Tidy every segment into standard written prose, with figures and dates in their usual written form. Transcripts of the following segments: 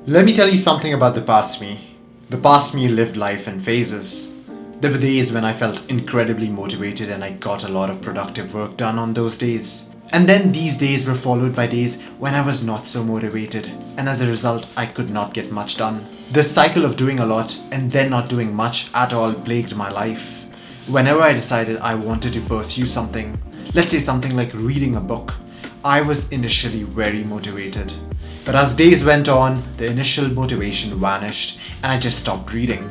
Let me tell you something about the past me. The past me lived life in phases. There were days when I felt incredibly motivated and I got a lot of productive work done on those days. And then these days were followed by days when I was not so motivated, and as a result, I could not get much done. This cycle of doing a lot and then not doing much at all plagued my life. Whenever I decided I wanted to pursue something, let's say something like reading a book, I was initially very motivated. But as days went on, the initial motivation vanished and I just stopped reading.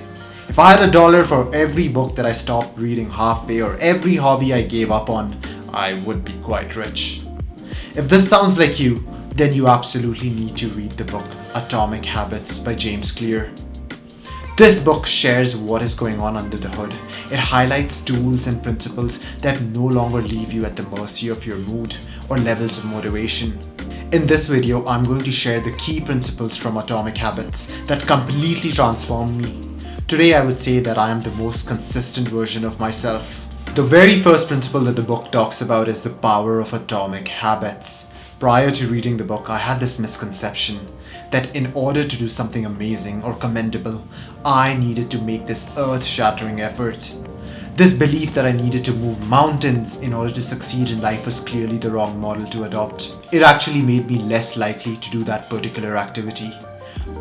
If I had $1 for every book that I stopped reading halfway or every hobby I gave up on, I would be quite rich. If this sounds like you, then you absolutely need to read the book Atomic Habits by James Clear. This book shares what is going on under the hood. It highlights tools and principles that no longer leave you at the mercy of your mood or levels of motivation. In this video, I'm going to share the key principles from Atomic Habits that completely transformed me. Today, I would say that I am the most consistent version of myself. The very first principle that the book talks about is the power of atomic habits. Prior to reading the book, I had this misconception that in order to do something amazing or commendable, I needed to make this earth-shattering effort. This belief that I needed to move mountains in order to succeed in life was clearly the wrong model to adopt. It actually made me less likely to do that particular activity.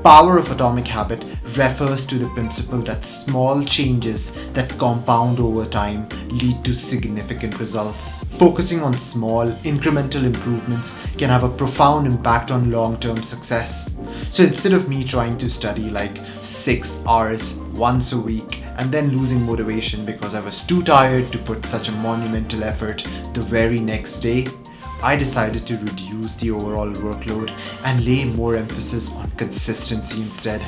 Power of atomic habit refers to the principle that small changes that compound over time lead to significant results. Focusing on small, incremental improvements can have a profound impact on long-term success. So instead of me trying to study like 6 hours once a week and then losing motivation because I was too tired to put such a monumental effort the very next day, I decided to reduce the overall workload and lay more emphasis on consistency instead.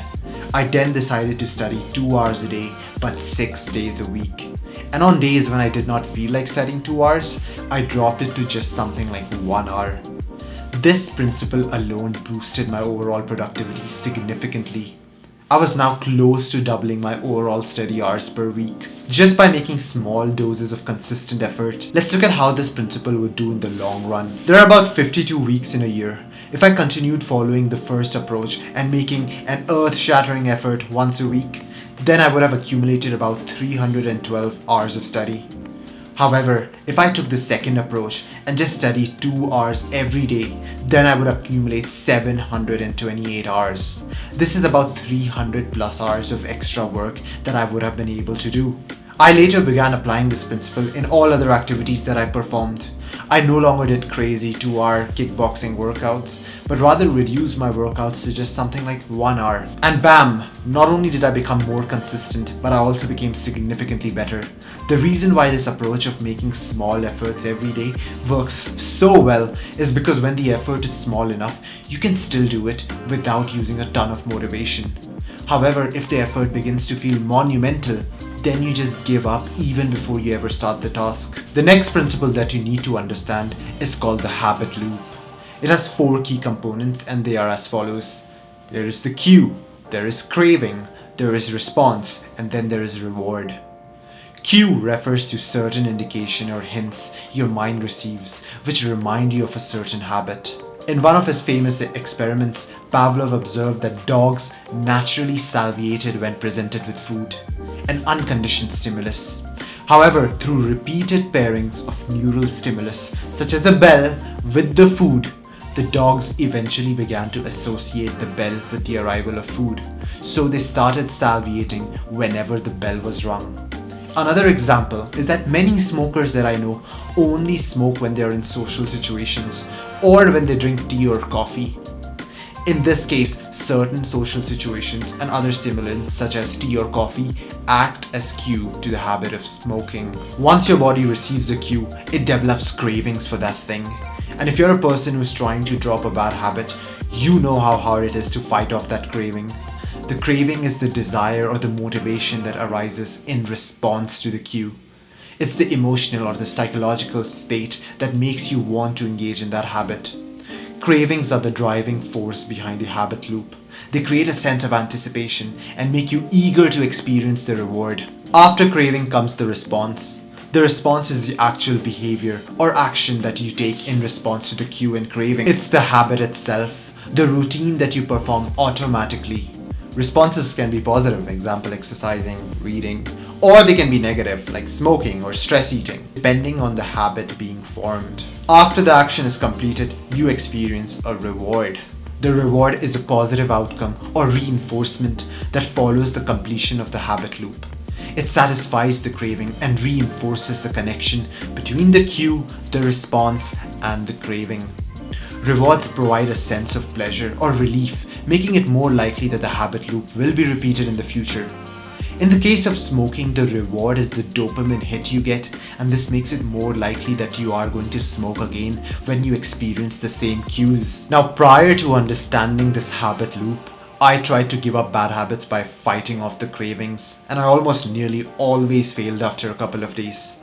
I then decided to study 2 hours a day but 6 days a week. And on days when I did not feel like studying 2 hours, I dropped it to just something like 1 hour. This principle alone boosted my overall productivity significantly. I was now close to doubling my overall study hours per week. Just by making small doses of consistent effort, let's look at how this principle would do in the long run. There are about 52 weeks in a year. If I continued following the first approach and making an earth-shattering effort once a week, then I would have accumulated about 312 hours of study. However, if I took the second approach and just studied 2 hours every day, then I would accumulate 728 hours. This is about 300 plus hours of extra work that I would have been able to do. I later began applying this principle in all other activities that I performed. I no longer did crazy 2-hour kickboxing workouts, but rather reduced my workouts to just something like 1 hour. And bam! Not only did I become more consistent, but I also became significantly better. The reason why this approach of making small efforts every day works so well is because when the effort is small enough, you can still do it without using a ton of motivation. However, if the effort begins to feel monumental, then you just give up even before you ever start the task. The next principle that you need to understand is called the habit loop. It has 4 key components and they are as follows. There is the cue, there is craving, there is response, and then there is reward. Cue refers to certain indication or hints your mind receives which remind you of a certain habit. In one of his famous experiments, Pavlov observed that dogs naturally salivated when presented with food, an unconditioned stimulus. However, through repeated pairings of neural stimulus, such as a bell, with the food, the dogs eventually began to associate the bell with the arrival of food, so they started salivating whenever the bell was rung. Another example is that many smokers that I know only smoke when they are in social situations or when they drink tea or coffee. In this case, certain social situations and other stimulants such as tea or coffee act as cue to the habit of smoking. Once your body receives a cue, it develops cravings for that thing. And if you're a person who's trying to drop a bad habit, you know how hard it is to fight off that craving. The craving is the desire or the motivation that arises in response to the cue. It's the emotional or the psychological state that makes you want to engage in that habit. Cravings are the driving force behind the habit loop. They create a sense of anticipation and make you eager to experience the reward. After craving comes the response. The response is the actual behavior or action that you take in response to the cue and craving. It's the habit itself. the routine that you perform automatically. Responses can be positive, example exercising, reading, or they can be negative, like smoking or stress eating, depending on the habit being formed. After the action is completed, you experience a reward. The reward is a positive outcome or reinforcement that follows the completion of the habit loop. It satisfies the craving and reinforces the connection between the cue, the response, and the craving. Rewards provide a sense of pleasure or relief, making it more likely that the habit loop will be repeated in the future. In the case of smoking, the reward is the dopamine hit you get, and this makes it more likely that you are going to smoke again when you experience the same cues. Now, prior to understanding this habit loop, I tried to give up bad habits by fighting off the cravings, and I almost nearly always failed after a couple of days.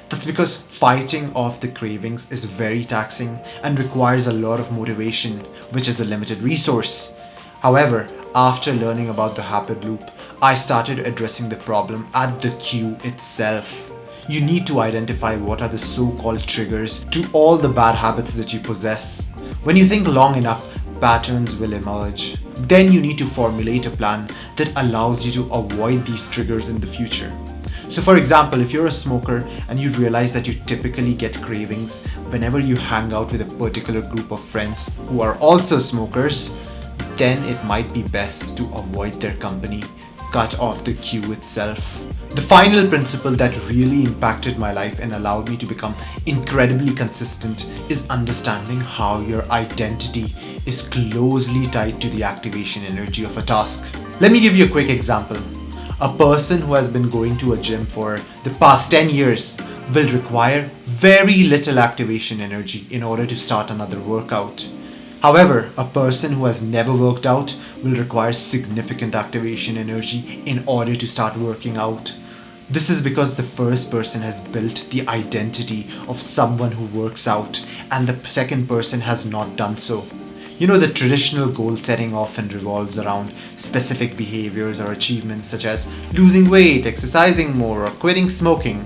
That's because fighting off the cravings is very taxing and requires a lot of motivation, which is a limited resource. However, after learning about the habit loop, I started addressing the problem at the cue itself. You need to identify what are the so-called triggers to all the bad habits that you possess. When you think long enough, patterns will emerge. Then you need to formulate a plan that allows you to avoid these triggers in the future. So for example, if you're a smoker and you realize that you typically get cravings whenever you hang out with a particular group of friends who are also smokers, then it might be best to avoid their company, cut off the cue itself. The final principle that really impacted my life and allowed me to become incredibly consistent is understanding how your identity is closely tied to the activation energy of a task. Let me give you a quick example. A person who has been going to a gym for the past 10 years will require very little activation energy in order to start another workout. However, a person who has never worked out will require significant activation energy in order to start working out. This is because the first person has built the identity of someone who works out, and the second person has not done so. You know, the traditional goal setting often revolves around specific behaviors or achievements such as losing weight, exercising more, or quitting smoking.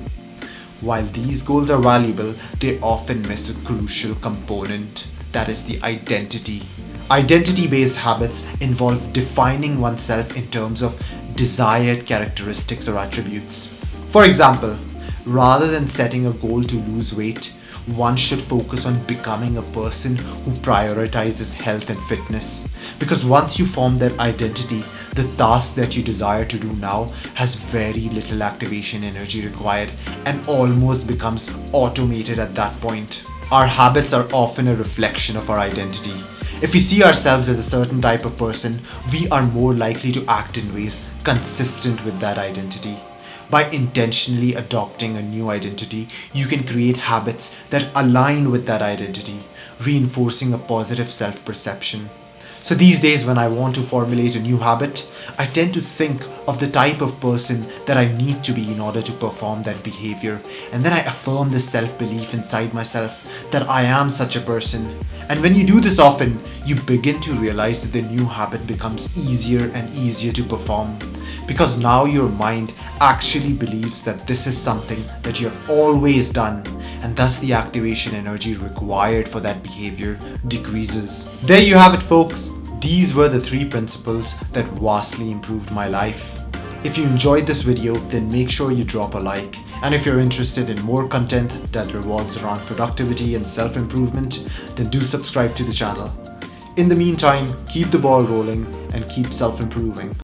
While these goals are valuable, they often miss a crucial component, that is the identity. Identity-based habits involve defining oneself in terms of desired characteristics or attributes. For example, rather than setting a goal to lose weight, one should focus on becoming a person who prioritizes health and fitness. Because once you form that identity, the task that you desire to do now has very little activation energy required and almost becomes automated at that point. Our habits are often a reflection of our identity. If we see ourselves as a certain type of person, we are more likely to act in ways consistent with that identity. By intentionally adopting a new identity, you can create habits that align with that identity, reinforcing a positive self-perception. So these days when I want to formulate a new habit, I tend to think of the type of person that I need to be in order to perform that behavior. And then I affirm this self-belief inside myself that I am such a person. And when you do this often, you begin to realize that the new habit becomes easier and easier to perform. Because now your mind actually believes that this is something that you have always done, and thus the activation energy required for that behavior decreases. There you have it, folks. These were the 3 principles that vastly improved my life. If you enjoyed this video, then make sure you drop a like. And if you're interested in more content that revolves around productivity and self-improvement, then do subscribe to the channel. In the meantime, keep the ball rolling and keep self-improving.